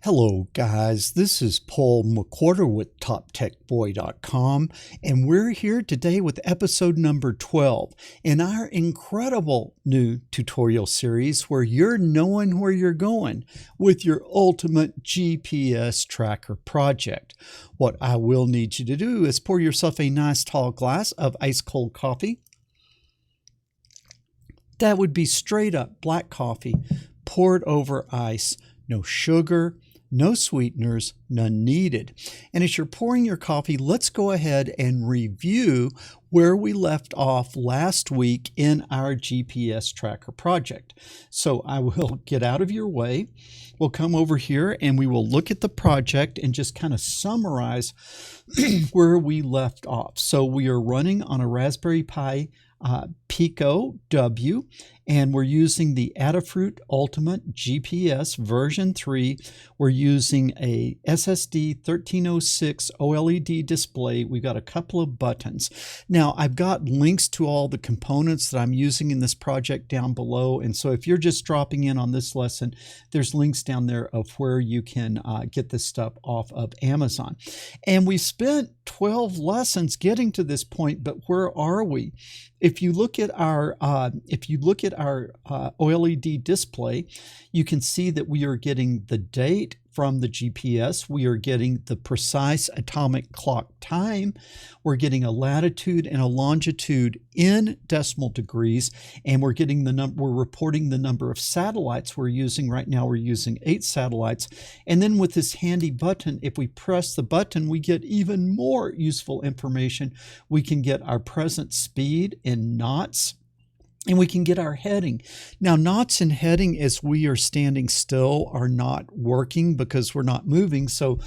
Hello guys, this is Paul McWhorter with TopTechBoy.com, and we're here today with episode number 12 in our incredible new tutorial series where you're knowing where you're going with your ultimate GPS tracker project. What I will need you to do is pour yourself a nice tall glass of ice cold coffee. That would be straight up black coffee poured over ice, no sugar, no sweeteners, none needed. And as you're pouring your coffee, let's go ahead and review where we left off last week in our GPS tracker project. So I will get out of your way. We'll come over here and we will look at the project and just kind of summarize where we left off. So we are running on a Raspberry Pi Pico W, and we're using the Adafruit Ultimate GPS version 3. We're using a SSD 1306 OLED display. We've got a couple of buttons. Now, I've got links to all the components that I'm using in this project down below, and so if you're just dropping in on this lesson, there's links down there of where you can get this stuff off of Amazon. And we spent 12 lessons getting to this point, but where are we? If you look at our OLED display, you can see that we are getting the date from the GPS. We are getting the precise atomic clock time. We're getting a latitude and a longitude in decimal degrees, and we're getting we're reporting the number of satellites we're using. Right now, we're using 8 satellites. And then with this handy button, if we press the button, we get even more useful information. We can get our present speed in knots, and we can get our heading. Now, knots and heading as we are standing still are not working because we're not moving. So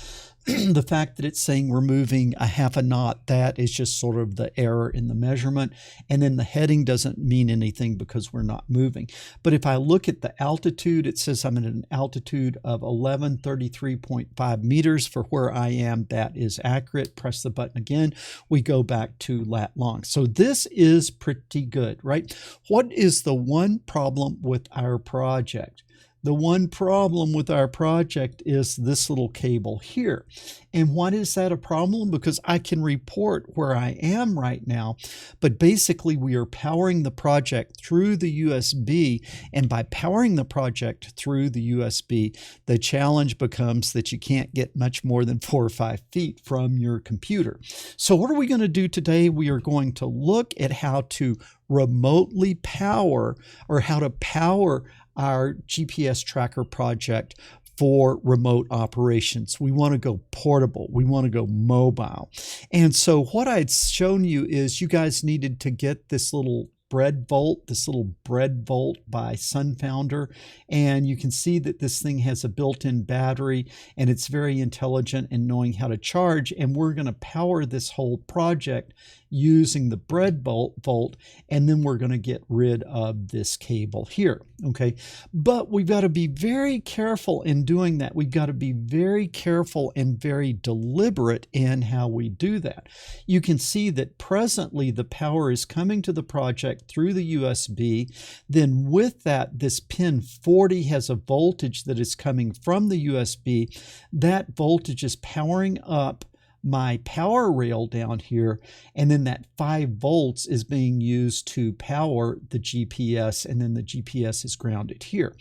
the fact that it's saying we're moving a half a knot, that is just sort of the error in the measurement. And then the heading doesn't mean anything because we're not moving. But if I look at the altitude, it says I'm at an altitude of 1133.5 meters for where I am. That is accurate. Press the button again. We go back to lat long. So this is pretty good, right? What is the one problem with our project? The one problem with our project is this little cable here. And why is that a problem? Because I can report where I am right now, but basically we are powering the project through the USB, and by powering the project through the USB, the challenge becomes that you can't get much more than 4 or 5 feet from your computer. So what are we going to do today? We are going to look at how to remotely power, or how to power our GPS tracker project for remote operations. We want to go portable. We want to go mobile. And so what I'd shown you is you guys needed to get this little Breadvolt by Sunfounder, and you can see that this thing has a built-in battery and it's very intelligent in knowing how to charge, and we're going to power this whole project using the Breadvolt, and then we're going to get rid of this cable here, okay? But we've got to be very careful in doing that. We've got to be very careful and very deliberate in how we do that. You can see that presently the power is coming to the project through the USB. Then with that, this pin 40 has a voltage that is coming from the USB. That voltage is powering up my power rail down here, and then that 5 volts is being used to power the GPS, and then the GPS is grounded here.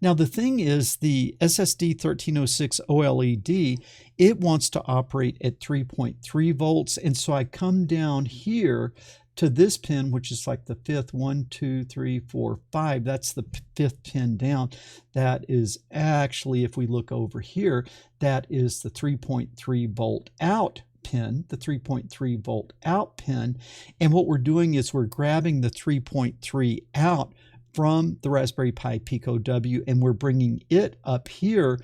Now the thing is, the SSD 1306 OLED, it wants to operate at 3.3 volts, and so I come down here to this pin, which is like the 5th, 1, 2, 3, 4, 5. That's the 5th pin down. That is actually, if we look over here, that is the 3.3 volt out pin, the 3.3 volt out pin. And what we're doing is we're grabbing the 3.3 out from the Raspberry Pi Pico W, and we're bringing it up here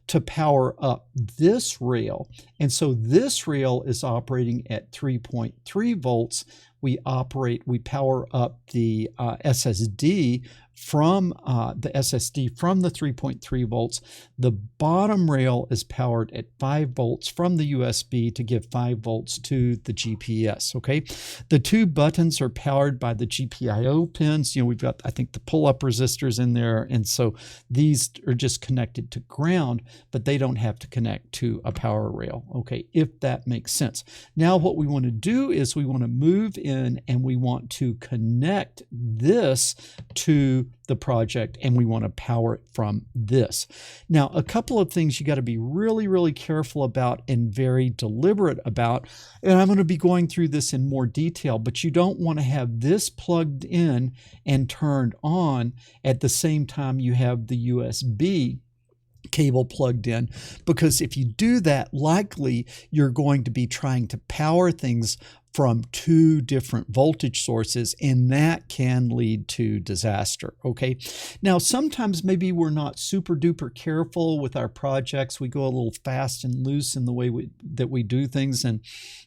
to power up this rail. And so this rail is operating at 3.3 volts. We power up the SSD from the SSD from the 3.3 volts. The bottom rail is powered at 5 volts from the USB to give 5 volts to the GPS, okay? The two buttons are powered by the GPIO pins. You know, we've got, I think, the pull-up resistors in there, and so these are just connected to ground, but they don't have to connect to a power rail, okay, if that makes sense. Now what we want to do is we want to move in and we want to connect this to the project, and we want to power it from this. Now, a couple of things you got to be really, really careful about and very deliberate about, and I'm going to be going through this in more detail, but you don't want to have this plugged in and turned on at the same time you have the USB cable plugged in, because if you do that, likely you're going to be trying to power things from two different voltage sources, and that can lead to disaster, okay? Now, sometimes maybe we're not super duper careful with our projects. We go a little fast and loose in the way that we do things, and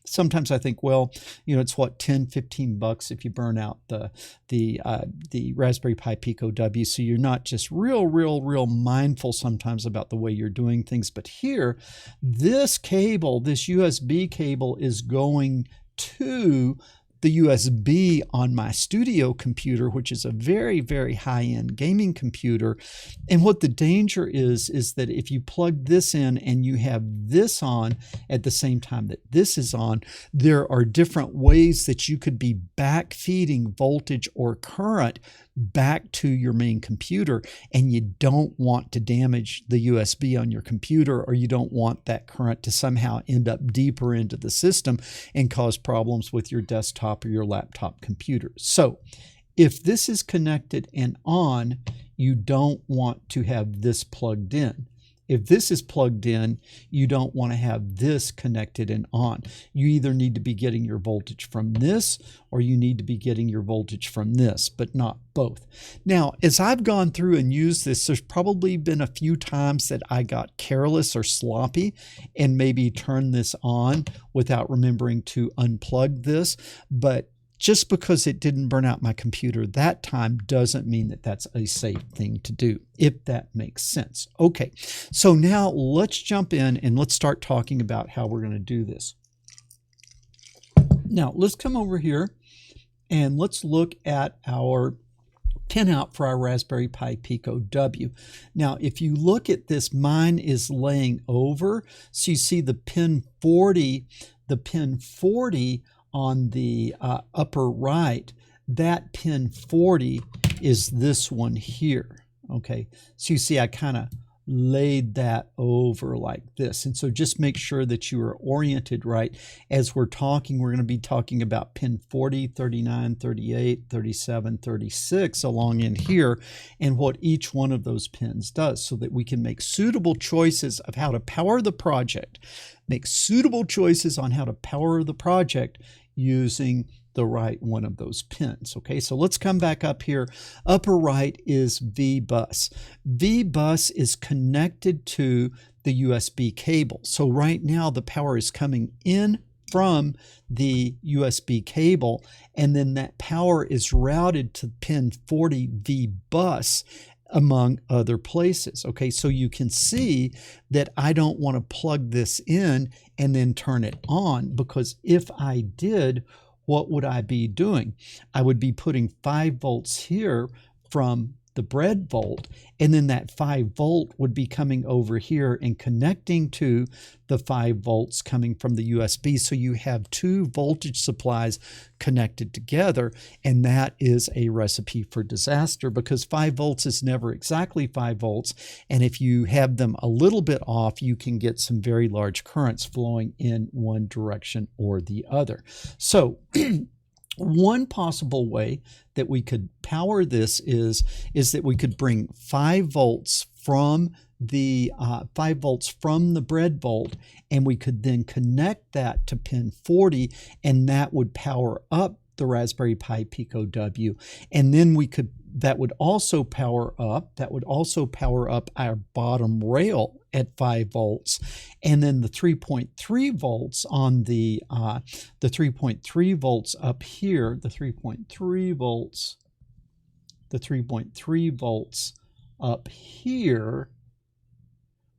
sometimes I think, well, you know, it's what, 10, 15 bucks if you burn out the Raspberry Pi Pico W, so you're not just real mindful sometimes about the way you're doing things. But here, this cable, this USB cable, is going to the USB on my studio computer, which is a very high-end gaming computer. And what the danger is that if you plug this in and you have this on at the same time that this is on, there are different ways that you could be backfeeding voltage or current back to your main computer, and you don't want to damage the USB on your computer, or you don't want that current to somehow end up deeper into the system and cause problems with your desktop or your laptop computer. So if this is connected and on, you don't want to have this plugged in. If this is plugged in, you don't want to have this connected and on. You either need to be getting your voltage from this, or you need to be getting your voltage from this, but not both. Now, as I've gone through and used this, there's probably been a few times that I got careless or sloppy and maybe turned this on without remembering to unplug this, but just because it didn't burn out my computer that time doesn't mean that that's a safe thing to do, if that makes sense. Okay, so now let's jump in and let's start talking about how we're going to do this. Now, let's come over here and let's look at our pinout for our Raspberry Pi Pico W. Now, if you look at this, mine is laying over. So you see the pin 40 on the upper right, that pin 40 is this one here, okay? So you see I kind of laid that over like this. And so just make sure that you are oriented right. As we're talking, we're going to be talking about pin 40, 39, 38, 37, 36 along in here, and what each one of those pins does, so that we can make suitable choices of how to power the project, make suitable choices on how to power the project using the right one of those pins. Okay, so let's come back up here. Upper right is Vbus. Vbus is connected to the USB cable. So right now the power is coming in from the USB cable, and then that power is routed to pin 40 Vbus among other places. Okay, so you can see that I don't want to plug this in and then turn it on, because if I did, what would I be doing? I would be putting 5 volts here from the Breadvolt, and then that 5 volt would be coming over here and connecting to the 5 volts coming from the USB. So you have two voltage supplies connected together, and that is a recipe for disaster, because 5 volts is never exactly 5 volts, and if you have them a little bit off, you can get some very large currents flowing in one direction or the other. So one possible way that we could power this is that we could bring 5 volts from the Breadvolt, and we could then connect that to pin 40, and that would power up the Raspberry Pi Pico W, and then that would also power up our bottom rail at 5 volts, and then the 3.3 volts on the 3.3 volts up here, the 3.3 volts the 3.3 volts up here,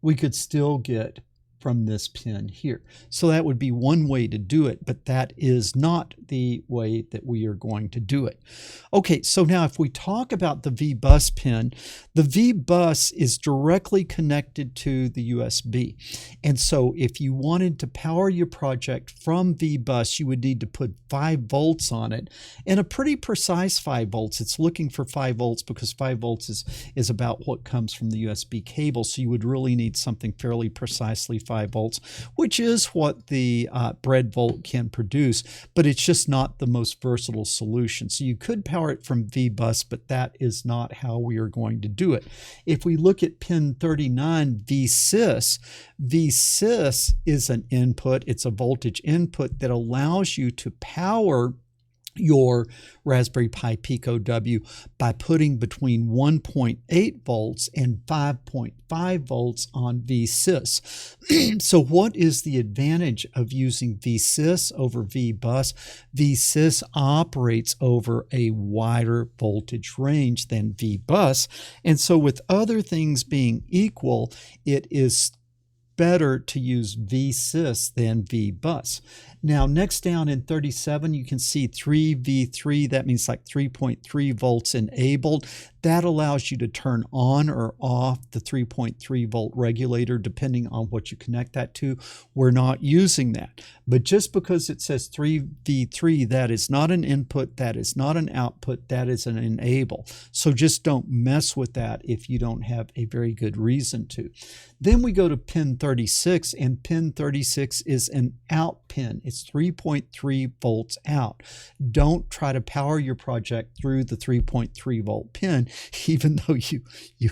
we could still get from this pin here. So that would be one way to do it, but that is not the way that we are going to do it. Okay, so now if we talk about the Vbus pin, the Vbus is directly connected to the USB. And so if you wanted to power your project from Vbus, you would need to put 5 volts on it, and a pretty precise 5 volts. It's looking for 5 volts because 5 volts is about what comes from the USB cable. So you would really need something fairly precisely 5 volts, which is what the Breadvolt can produce, but it's just not the most versatile solution. So you could power it from Vbus, but that is not how we are going to do it. If we look at pin 39, Vsys, Vsys is an input. It's a voltage input that allows you to power your Raspberry Pi Pico W by putting between 1.8 volts and 5.5 volts on Vsys. So what is the advantage of using Vsys over Vbus? Vsys operates over a wider voltage range than Vbus, and so with other things being equal, it is better to use Vsys than Vbus. Now, next down in 37, you can see 3V3. That means like 3.3 volts enabled. That allows you to turn on or off the 3.3 volt regulator depending on what you connect that to. We're not using that. But just because it says 3V3, that is not an input, that is not an output, that is an enable. So just don't mess with that if you don't have a very good reason to. Then we go to pin 36, and pin 36 is an out pin. It's 3.3 volts out. Don't try to power your project through the 3.3 volt pin, even though you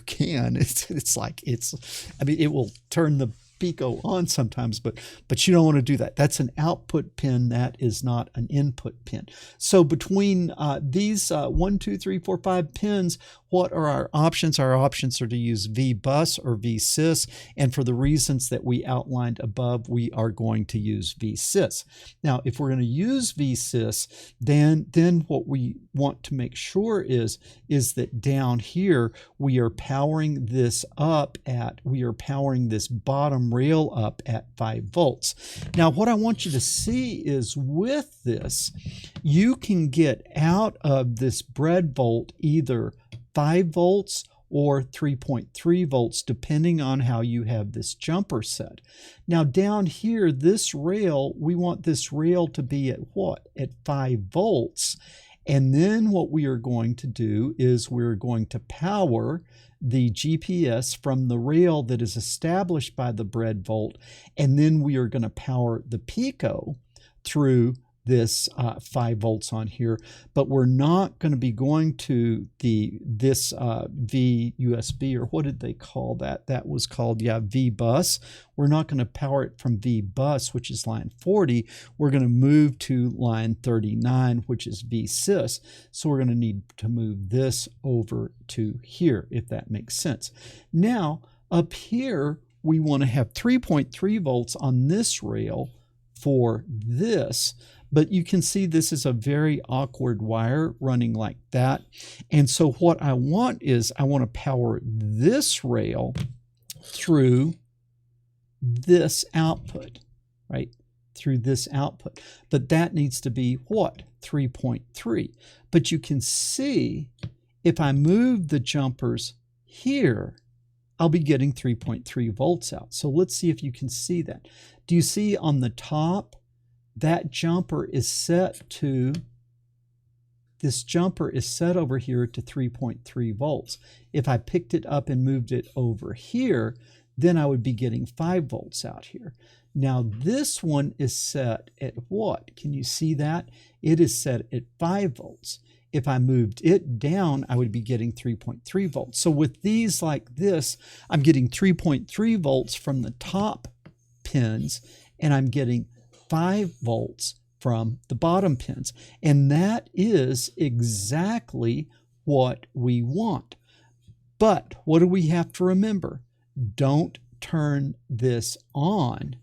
can. I mean, it will turn the Pico on sometimes, but you don't want to do that. That's an output pin. That is not an input pin. So between these 1, 2, 3, 4, 5 pins, what are our options? Our options are to use Vbus or Vsys, and for the reasons that we outlined above, we are going to use Vsys. Now, if we're going to use Vsys, then what we want to make sure is that down here we are powering this bottom rail up at 5 volts. Now, what I want you to see is with this, you can get out of this Breadvolt either 5 volts or 3.3 volts, depending on how you have this jumper set. Now down here, this rail, we want this rail to be at what? At 5 volts. And then what we are going to do is we're going to power the GPS from the rail that is established by the Breadvolt, and then we are going to power the Pico through this 5 volts on here, but we're not going to be going to this VUSB, or what did they call that? That was called, Vbus. We're not going to power it from Vbus, which is line 40. We're going to move to line 39, which is Vsys. So we're going to need to move this over to here, if that makes sense. Now, up here, we want to have 3.3 volts on this rail for this. But you can see this is a very awkward wire running like that. And so what I want is I want to power this rail through this output, right? Through this output. But that needs to be what? 3.3. But you can see if I move the jumpers here, I'll be getting 3.3 volts out. So let's see if you can see that. Do you see on the top? That jumper is set to, this jumper is set over here to 3.3 volts. If I picked it up and moved it over here, then I would be getting 5 volts out here. Now this one is set at what? Can you see that? It is set at 5 volts. If I moved it down, I would be getting 3.3 volts. So with these like this, I'm getting 3.3 volts from the top pins, and I'm getting 5 volts from the bottom pins. And that is exactly what we want. But what do we have to remember? Don't turn this on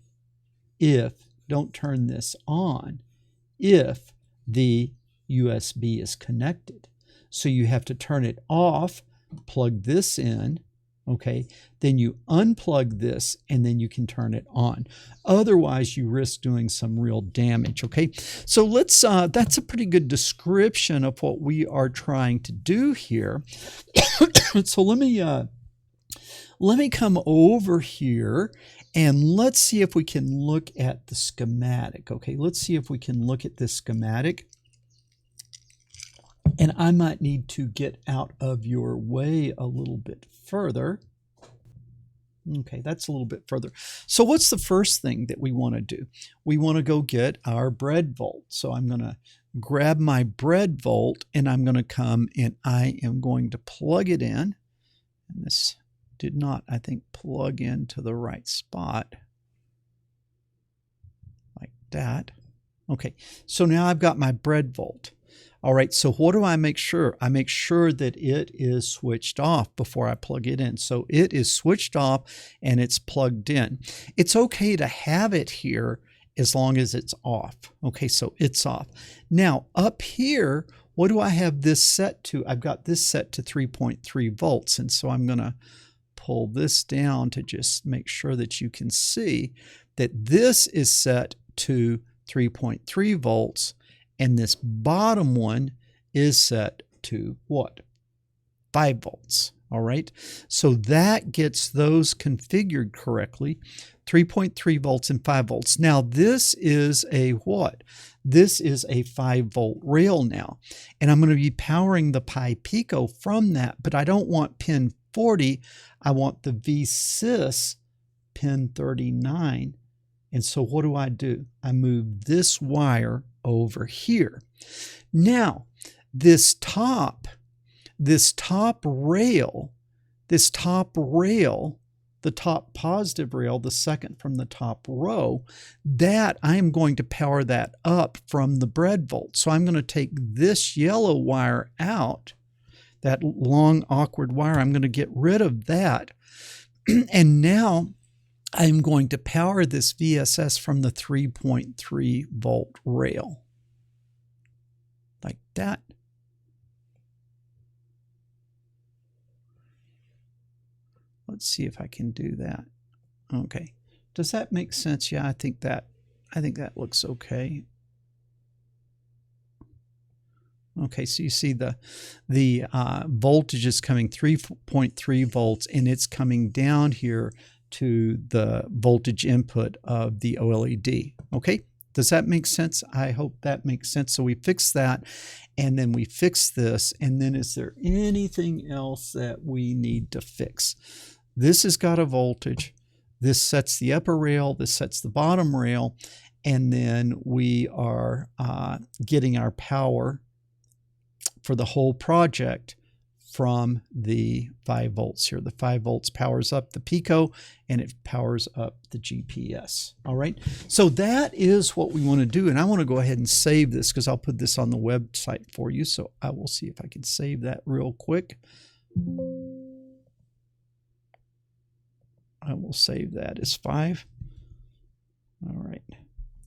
if the USB is connected. So you have to turn it off, plug this in, okay? Then you unplug this and then you can turn it on. Otherwise, you risk doing some real damage, okay? So let's, that's a pretty good description of what we are trying to do here. So let me come over here and let's see if we can look at the schematic, okay? Let's see if we can look at this schematic. And I might need to get out of your way a little bit further. Okay, that's a little bit further. So what's the first thing that we want to do? We want to go get our Breadvolt. So I'm going to grab my Breadvolt and I'm going to come and I am going to plug it in. And this did not, I think, plug into the right spot. Like that. Okay, so now I've got my Breadvolt. All right, so what do I make sure? I make sure that it is switched off before I plug it in. So it is switched off and it's plugged in. It's okay to have it here as long as it's off. Okay, so it's off. Now up here, what do I have this set to? I've got this set to 3.3 volts. And so I'm gonna pull this down to just make sure that you can see that this is set to 3.3 volts. And this bottom one is set to what? 5 volts. All right. So that gets those configured correctly. 3.3 volts and 5 volts. Now this is a what? This is a 5 volt rail now. And I'm going to be powering the Pi Pico from that, but I don't want pin 40. I want the Vsys pin 39. And so what do? I move this wire over here. Now, this top rail, the top positive rail, the second from the top row, that I am going to power that up from the Breadvolt. So I'm going to take this yellow wire out, that long awkward wire. I'm going to get rid of that. And now I'm going to power this VSS from the 3.3 volt rail. Like that. Let's see if I can do that. Okay. Does that make sense? Yeah, I think that looks okay. Okay, so you see the voltage is coming 3.3 volts and it's coming down here to the voltage input of the OLED. Okay, does that make sense? I hope that makes sense. So we fix that and then we fix this. And then is there anything else that we need to fix? This has got a voltage. This sets the upper rail. This sets the bottom rail. And then we are getting our power for the whole project from the 5 volts here. The 5 volts powers up the Pico and it powers up the GPS. All right. So that is what we want to do. And I want to go ahead and save this because I'll put this on the website for you. So I will see if I can save that real quick. I will save that as 5. All right.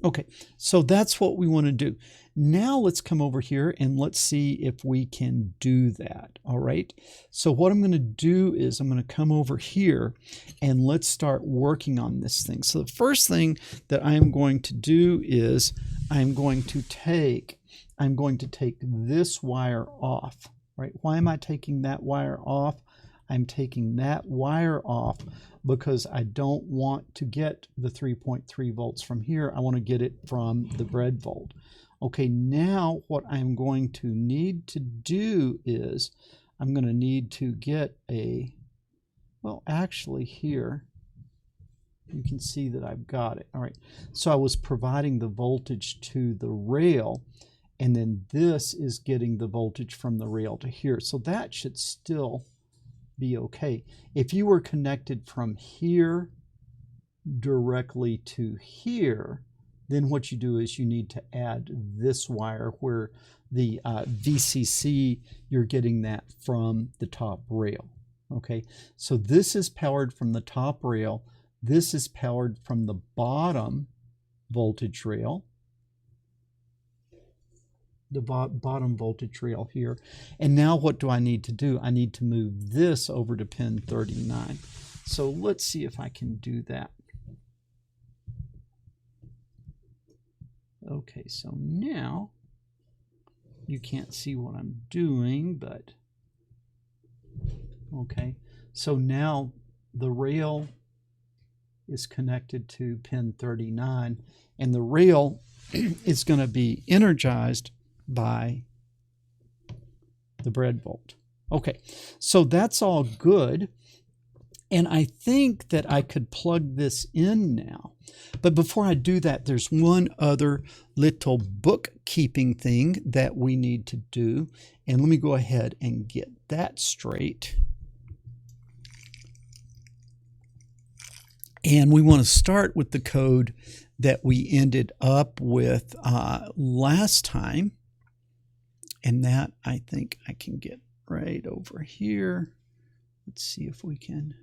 Okay, so that's what we want to do. Now let's come over here and let's see if we can do that. All right, so what I'm going to do is I'm going to come over here and let's start working on this thing. So the first thing that I'm going to do is I'm going to take this wire off. Right? Why am I taking that wire off? I'm taking that wire off because I don't want to get the 3.3 volts from here. I want to get it from the Breadvolt. Okay, now what I'm going to need to do is I'm going to need to get a, well, actually here, you can see that I've got it. All right, so I was providing the voltage to the rail, and then this is getting the voltage from the rail to here. So that should still be okay. If you were connected from here directly to here, then what you do is you need to add this wire where the VCC, you're getting that from the top rail. Okay, so this is powered from the top rail. This is powered from the bottom voltage rail. the bottom voltage rail here. And now what do I need to do? I need to move this over to pin 39. So let's see if I can do that. Okay, so now you can't see what I'm doing, but okay. So now the rail is connected to pin 39, and the rail is going to be energized by the Breadvolt. Okay, so that's all good. And I think that I could plug this in now. But before I do that, there's one other little bookkeeping thing that we need to do. And let me go ahead and get that straight. And we want to start with the code that we ended up with last time. And that I think I can get right over here. Let's see if we can.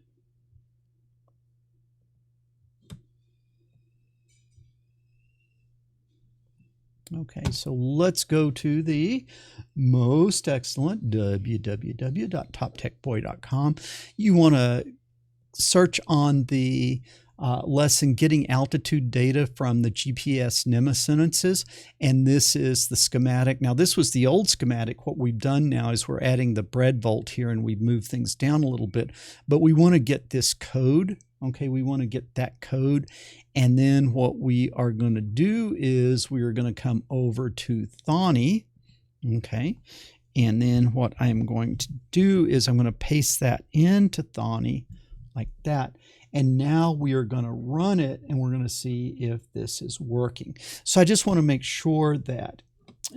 Okay, so let's go to the most excellent www.toptechboy.com. You want to search on the lesson Getting Altitude Data from the GPS NEMA Sentences, and this is the schematic. Now, this was the old schematic. What we've done now is we're adding the Breadvolt here, and we've moved things down a little bit, but we want to get this code. Okay, we want to get that code, and then what we are going to do is we are going to come over to Thonny, okay, and then what I'm going to do is I'm going to paste that into Thonny like that, and now we are going to run it, and we're going to see if this is working. So I just want to make sure that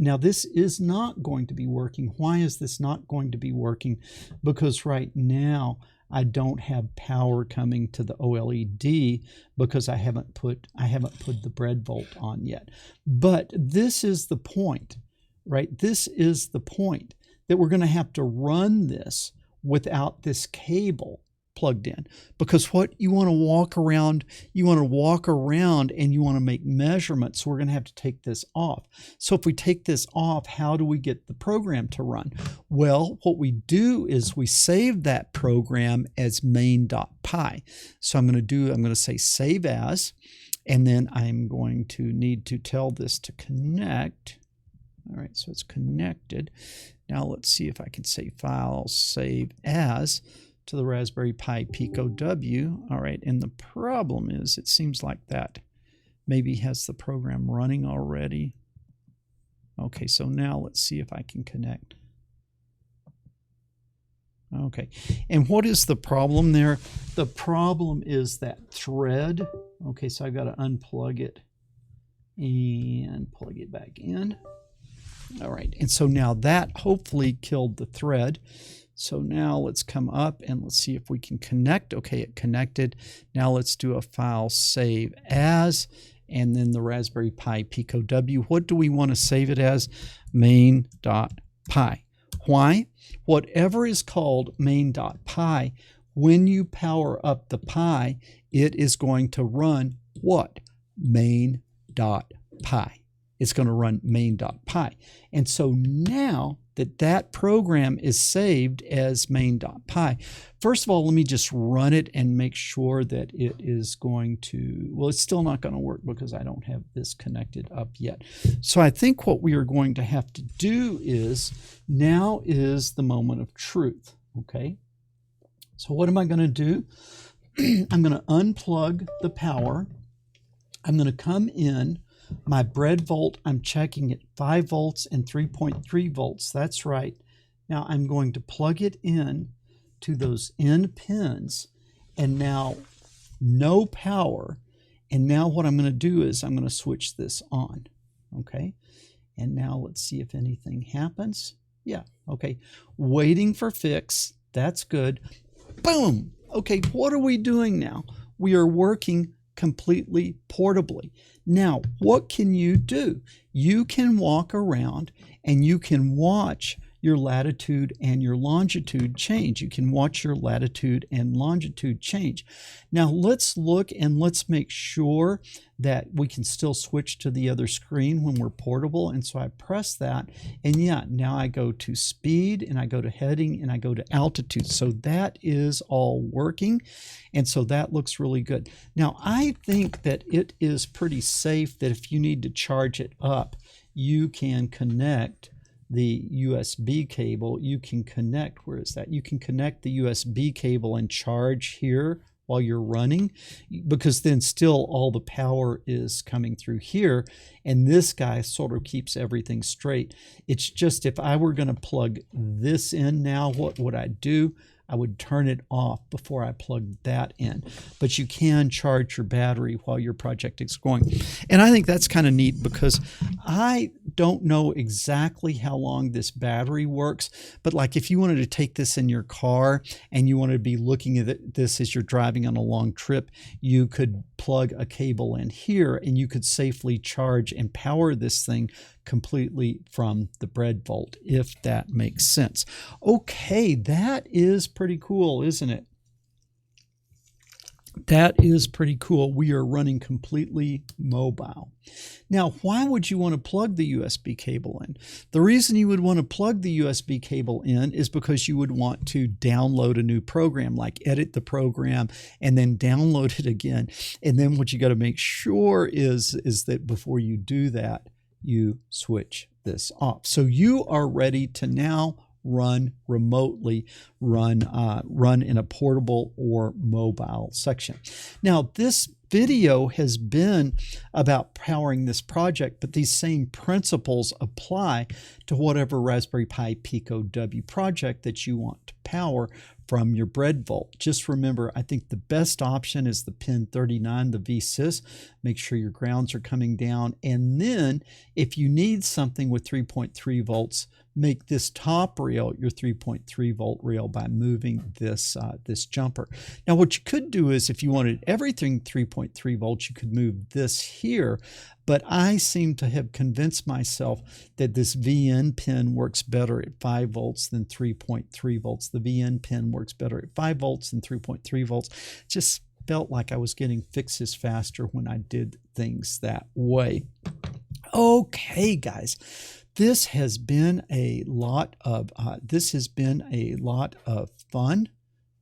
now this is not going to be working. Why is this not going to be working? Because right now I don't have power coming to the OLED because I haven't put the Breadvolt on yet. But this is the point, right? This is the point that we're going to have to run this without this cable plugged in, because what you want to walk around and you want to make measurements. So we're going to have to take this off. So if we take this off, how do we get the program to run? Well, what we do is we save that program as main.py. So I'm going to say save as, and then I'm going to need to tell this to connect. All right, so it's connected. Now let's see if I can say file save as to the Raspberry Pi Pico W. All right, and the problem is it seems like that maybe has the program running already. Okay, so now let's see if I can connect. Okay, and what is the problem there? The problem is that thread. Okay, so I've got to unplug it and plug it back in. All right, and so now that hopefully killed the thread. So now let's come up and let's see if we can connect. Okay, it connected. Now let's do a file save as, and then the Raspberry Pi Pico W. What do we want to save it as? Main.py. Why? Whatever is called main.py, when you power up the Pi, it is going to run what? Main.py. It's going to run main.py. And so now that program is saved as main.py. First of all, let me just run it and make sure that it is going to, well, it's still not going to work because I don't have this connected up yet. So I think what we are going to have to do is, now is the moment of truth, okay? So what am I going to do? I'm going to unplug the power. I'm going to come in. My Breadvolt, I'm checking at 5 volts and 3.3 volts. That's right. Now I'm going to plug it in to those end pins, and now no power. And now what I'm going to do is I'm going to switch this on. Okay. And now let's see if anything happens. Yeah. Okay. Waiting for fix. That's good. Boom. Okay. What are we doing now? We are working completely portably. Now, what can you do? You can walk around and you can watch your latitude and your longitude change. You can watch your latitude and longitude change. Now let's look and let's make sure that we can still switch to the other screen when we're portable. And so I press that, and yeah, now I go to speed and I go to heading and I go to altitude. So that is all working. And so that looks really good. Now I think that it is pretty safe that if you need to charge it up, you can connect the USB cable. You can connect, where is that? You can connect the USB cable and charge here while you're running, because then still all the power is coming through here, and this guy sort of keeps everything straight. It's just, if I were going to plug this in now, what would I do? I would turn it off before I plug that in. But you can charge your battery while your project is going. And I think that's kind of neat, because I don't know exactly how long this battery works, but like if you wanted to take this in your car and you wanted to be looking at this as you're driving on a long trip, you could plug a cable in here and you could safely charge and power this thing completely from the Breadvolt, if that makes sense. Okay, that is pretty cool, isn't it? That is pretty cool. We are running completely mobile. Now, why would you want to plug the USB cable in? The reason you would want to plug the USB cable in is because you would want to download a new program, like edit the program and then download it again. And then what you got to make sure is that before you do that, you switch this off. So you are ready to now run remotely, run in a portable or mobile section. Now, this video has been about powering this project, but these same principles apply to whatever Raspberry Pi Pico W project that you want to power from your Breadvolt. Just remember, I think the best option is the pin 39, the Vsys. Make sure your grounds are coming down. And then if you need something with 3.3 volts, make this top rail your 3.3 volt rail by moving this this jumper. Now what you could do is, if you wanted everything 3.3 volts, you could move this here, but I seem to have convinced myself that this VN pin works better at 5 volts than 3.3 volts. The VN pin works better at 5 volts than 3.3 volts. Just felt like I was getting fixes faster when I did things that way. Okay, guys. This has been a lot of fun.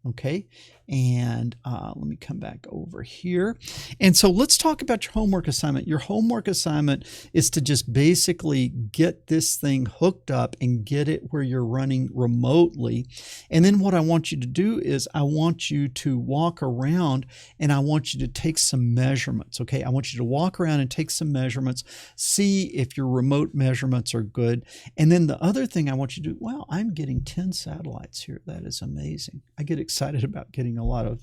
Okay, and let me come back over here. And so let's talk about your homework assignment. Your homework assignment is to just basically get this thing hooked up and get it where you're running remotely. And then what I want you to do is I want you to walk around and I want you to take some measurements. Okay, I want you to walk around and take some measurements, see if your remote measurements are good. And then the other thing I want you to do, wow, I'm getting 10 satellites here. That is amazing. I get excited about getting a lot of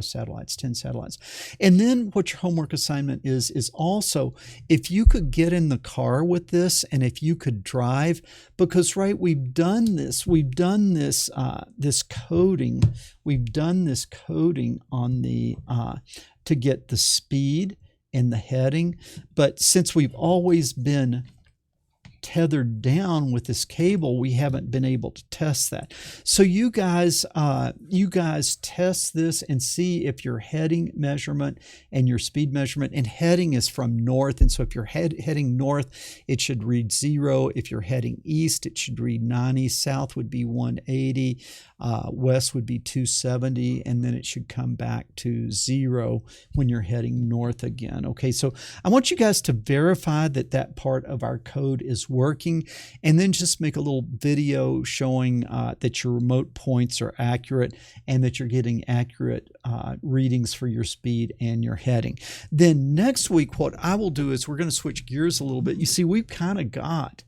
satellites, 10 satellites. And then what your homework assignment is also, if you could get in the car with this and if you could drive, because we've done this coding on the to get the speed and the heading, but since we've always been tethered down with this cable, we haven't been able to test that. So you guys test this and see if your heading measurement and your speed measurement, and heading is from north, and so if you're heading north, it should read 0. If you're heading east, it should read 90. South would be 180. West would be 270, and then it should come back to 0 when you're heading north again. Okay, so I want you guys to verify that that part of our code is working, and then just make a little video showing that your remote points are accurate and that you're getting accurate readings for your speed and your heading. Then next week, what I will do is we're going to switch gears a little bit. You see, we've kind of got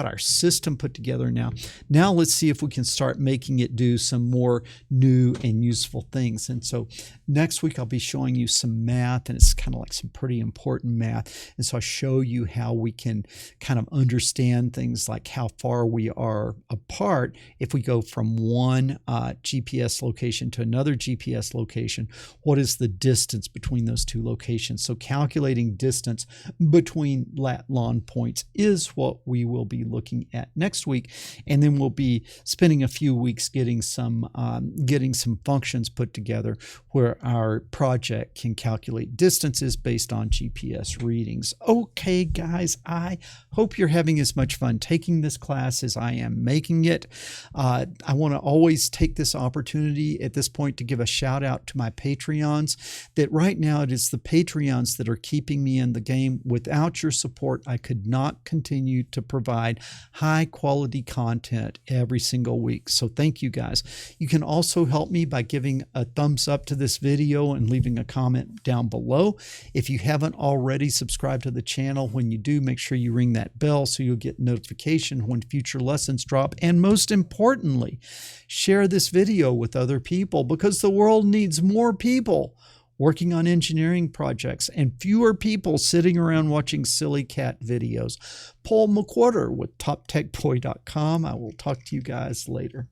our system put together now. Now let's see if we can start making it do some more new and useful things. And so next week I'll be showing you some math, and it's kind of like some pretty important math. And so I'll show you how we can kind of understand things like how far we are apart if we go from one GPS location to another GPS location. What is the distance between those two locations? So calculating distance between lat long points is what we will be looking at next week, and then we'll be spending a few weeks getting some functions put together where our project can calculate distances based on GPS readings. Okay, guys, I hope you're having as much fun taking this class as I am making it. I want to always take this opportunity at this point to give a shout out to my Patreons, that right now it is the Patreons that are keeping me in the game. Without your support, I could not continue to provide high quality content every single week. So thank you guys. You can also help me by giving a thumbs up to this video and leaving a comment down below. If you haven't already subscribed to the channel, when you do, make sure you ring that bell so you'll get notification when future lessons drop. And most importantly, share this video with other people, because the world needs more people working on engineering projects and fewer people sitting around watching silly cat videos. Paul McWhorter with TopTechBoy.com. I will talk to you guys later.